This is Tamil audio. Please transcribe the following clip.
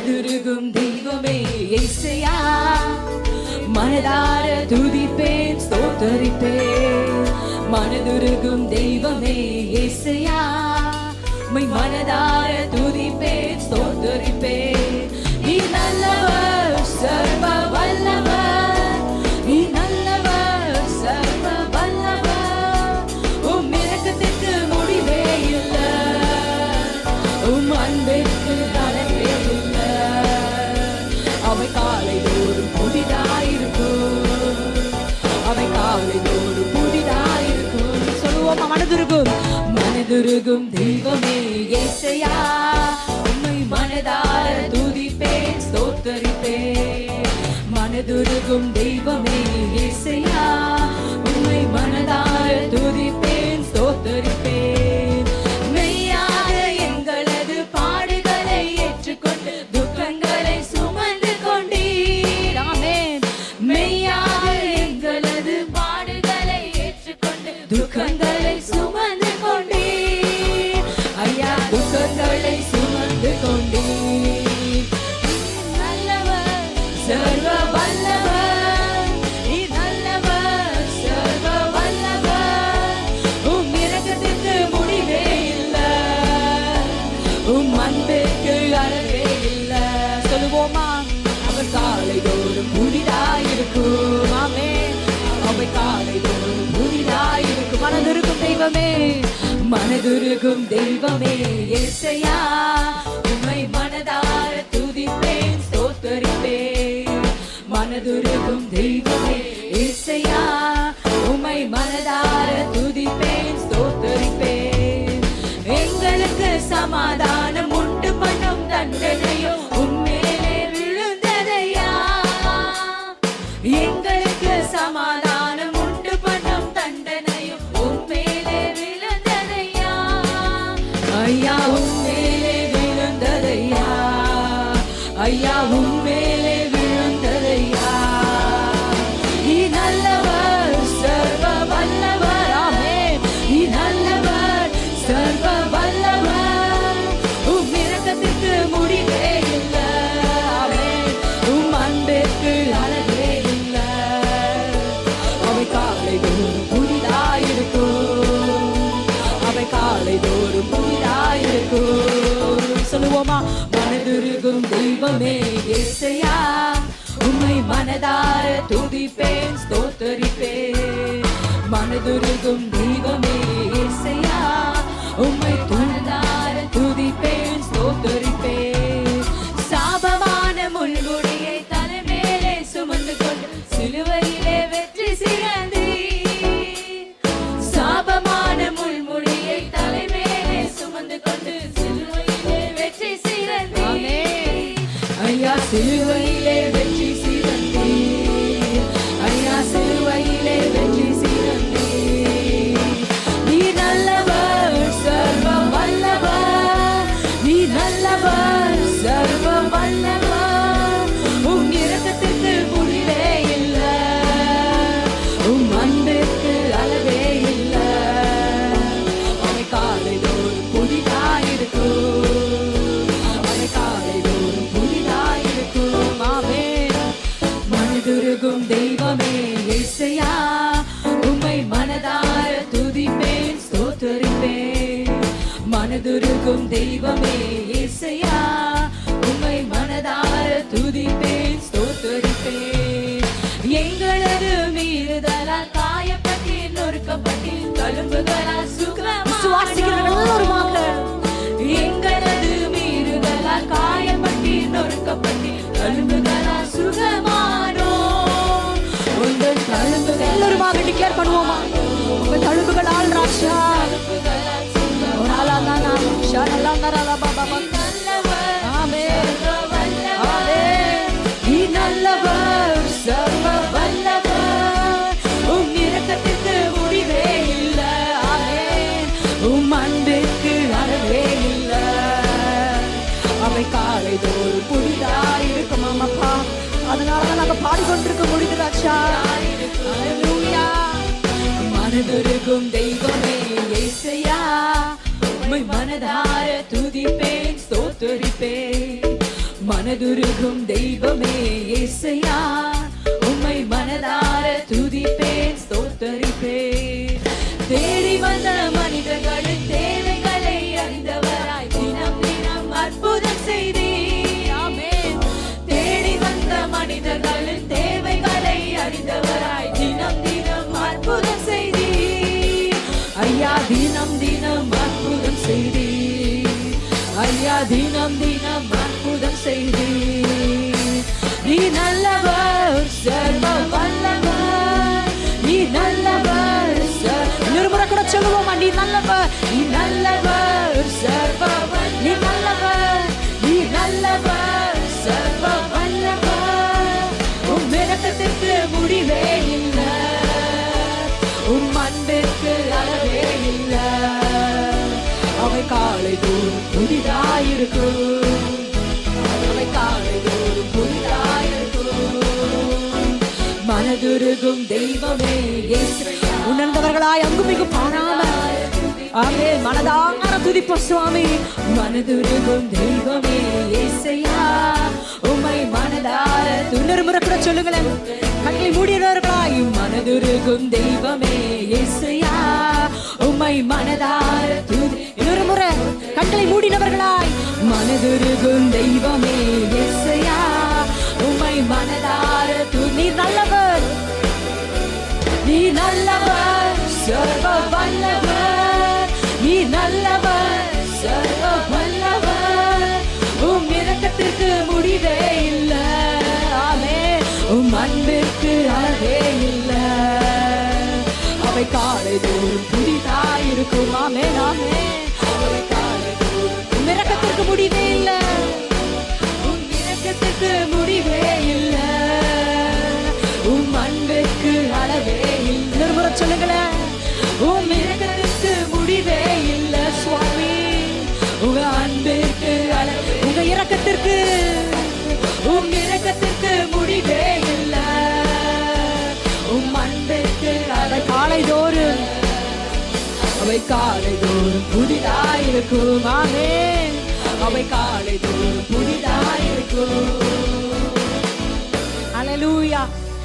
மனதுருகும் தெய்வமே இயேசையா, மனதார துதிப்பேன் ஸ்தோத்தரிப்பேன். மனதுருகும் தெய்வமே இயேசையா, உம்மை மனதார துதிப்பேன் ஸ்தோத்தரிப்பேன். நீ நல்லவர் சர்வ வல்லவர், நீ நல்லவர் சர்வ வல்லவர். உம் இரக்கத்திற்கு முடிவே இல்லை, உம் அன்பிற்கு அளவே இல்லை. அவை காலை தோறும் புதிதாயிருக்கும், அவை காலை தோறும் புதிதாயிருக்கும். சொல்லுவோம் மனதுருகும், மனதுருகும் தெய்வமே இயேசையா, உம்மை மனதார துதிப்பேன் ஸ்தோத்தரிப்பேன். மனதுருகும் தெய்வமே இயேசையா, உம்மை மனதார துதிப்பேன் ஸ்தோத்தரிப்பேன். மெய்யாக எங்களது பாடுகளை ஏற்றுக்கொண்டு துக்கங்களை சுமந்து கொண்டீர். ஆமென். மெய்யாக எங்களது பாடுகளை ஏற்றுக்கொண்டு துக்கங்களை சுமந்து கொண்டீர். ஐயா துக்கங்களை சுமந்து கொண்டீர். நல்லவர் சர்வ வல்லவர், நீ நல்லவர் சர்வ வல்லவர். உம் இரக்கத்திற்கு முடிவே இல்லை, உம் அன்பிற்கு அளவே இல்லை. சொல்லுவோமா, அவர் காலை தோறும் புதிதாயிருக்கும். ஆமென். அவை காலை தோறும் புதிதாயிருக்கும். மனதுருகும் தெய்வமே, மனதுருகும் தெய்வமே இயேசையா, உம்மை மனதார துதிப்பேன் ஸ்தோத்தரிப்பேன். மனதுருகும் தெய்வமே இயேசையா, உம்மை மனதார துதிப்பேன் ஸ்தோத்தரிப்பேன். எங்களுக்கு சமாதானம் உண்டு பண்ணும் தண்டனையும் உம்மேலே விழுந்ததையா, எங்களுக்கு சமாதானம் உண்டு பண்ணும் தண்டனையும் உம்மேலே விழுந்ததையா. ஐயா உம்மேலே விழுந்ததையா, ஐயா உம்மேலே விழுந்ததையா. நீ நல்லவர் சர்வ வல்லவர். ஆமென். நீ நல்லவர் சர்வ வல்லவர். உம் இரக்கத்திற்கு முடிவே இல்லை. ஆமென். உம் அன்பிற்கு அளவே இல்லை. அவை காலை தோறும் புதிதாயிருக்கும், அவை காலை தோறும் புதிதாயிருக்கும். சொல்லுவோமா, மனதுருகும் தெய்வமே இயேசையா, உம்மை மனதார துதிப்பேன் ஸ்தோத்தரிப்பேன். மனதுருகும் தெய்வமே இயேசையா, உம்மை மனதார துதிப்பேன் ஸ்தோத்தரிப்பேன். சாபமான முள்முடியை தலைமேலே சுமந்து கொண்டு சிலுவையிலே வெற்றி சிறந்தீர். சாபமான முள்முடியை தலைமேலே சுமந்து கொண்டு சிலுவையிலே வெற்றி சிறந்தீர். ஐயா சிலுவையிலே வெற்றி சிறந்தீர், ஐயா சிலுவையிலே வெற்றி சிறந்தீர். நீ நல்லவர் சர்வ வல்லவர், நீ நல்லவர் சர்வ வல்லவர். உம் இரக்கத்திற்கு முடிவே இல்லை, உம் அன்பிற்கு அளவே இல்லை. அவை காலை தோறும் புதிதாயிருக்கும், அவை காலை தோறும் புதிதாயிருக்கும். ஆமென். மனதுருகும் தெய்வமே இயேசையா, உம்மை மனதார துதிப்பேன் ஸ்தோத்தரிப்பேன். மனதுருகும் தெய்வமே இயேசையா, உம்மை மனதார துதிப்பேன் ஸ்தோத்தரிப்பேன். எங்களது மீறுதலால் காயப்பட்டு நொறுக்கப்பட்டு தழும்புகளால் சுகமானோம். எங்களது மீறுதலால் காயப்பட்டு நொறுக்கப்பட்டு தழும்புகளால் சுகமானோம். உங்கள் தழும்புகள் எல்லாருமாக டிக்ளேர் பண்ணுவோமா, உங்கள் தழும்புகளால் ராஜா நீ நல்லவர் சர்வ வல்லவர். உம் இரக்கத்திற்கு முடிவே இல்லை. ஆமென். உம் அன்பிற்கு அளவே இல்லை. அவை காலை தோறும் புதிதாயிருக்கும். ஆமாப்பா, அதனாலதான் நாங்க பாடிக்கொண்டிருக்க முடியுது ராஜா. மனதுருகும் தெய்வமே இயேசையா, உம்மை மனதார துதிப்பேன் ஸ்தோத்தரிப்பேன். மனதுருகும் தெய்வமே இயேசையா, உம்மை மனதார துதிப்பேன் ஸ்தோத்தரிப்பேன். தேடி வந்த மனிதர்களின் தேவைகளை அறிந்தவராய் தினம் தினம் அற்புதம் செய்தீர். ஆமென். தேடி வந்த மனிதர்களின் தேவைகளை அறிந்தவராய் தினம் தினம் அற்புதம் செய்தீர். ஐயா தினம் தினம் அற்புதம் செய்தீர். ஐயா தினம் தினம் அற்புதம் செய்தீர். நீ நல்லவர், சர்வ வல்லவர், நீ நல்லவர். இன்னொரு முறை கூட சொல்லுவோமா? நீ நல்லவர், நீ நல்லவர், சர்வ வல்லவர், நீ நல்லவர், நீ நல்லவர், சர்வ வல்லவர். உம் இரக்கத்திற்கு முடிவே இல்லை, உம் அன்பிற்கு அளவே இல்லை. அவை காலை தோறும் புதிதாயிருக்கும், அவை காலை தோறும் புதிதாயிருக்கும். மனதுருகும் தெய்வமே இயேசையா, உணர்ந்தவர்களாய் அங்கும் இங்கும் பாராமல் ஆமே மனதார துதிப்போம் சுவாமி. மனதுருகும் தெய்வமே இயேசையா, உம்மை மனதார இன்னொரு முறை கூட சொல்லுங்களேன். கண்களை மூடியவர்களாய் மனதுருகும் தெய்வமே இயேசையா, உம்மை மனதார இன்னொரு முறை கண்களை மூடினவர்களாய் மனதுருகும் தெய்வமே இயேசையா, உம்மை மனதார நீர் நல்லவர், நீ நல்லவர், சர்வ வல்லவர், நீ நல்லவர், சர்வ வல்லவர். உம் இரக்கத்திற்கு முடிவே இல்லை, ஆமென். உம் அன்பிற்கு அளவே இல்லை. அவை காலை தோறும் புதிதாயிருக்கும், ஆமென் ஆமென். அவை காலை தோறும் உம் இரக்கத்திற்கு முடிவே இல்லை, உம் இரக்கத்திற்கு முடிவே இல்லை, உம் அன்பிற்கு அளவே இல்லை. இன்னொரு முறை சொல்லுங்களேன். உம் இரக்கத்திற்கு முடிவே இல்லை சுவாமி, உங்க அன்பிற்கு உங்க இரக்கத்திற்கு உம் இரக்கத்திற்கு முடிவே இல்லை, உம் அன்பிற்கு காலை தோறும் அவை காலை தோறும் புதிதாயிருக்கும், ஆமென். அவை காலை தோறும் புதிதாயிருக்கும். அல்லேலூயா.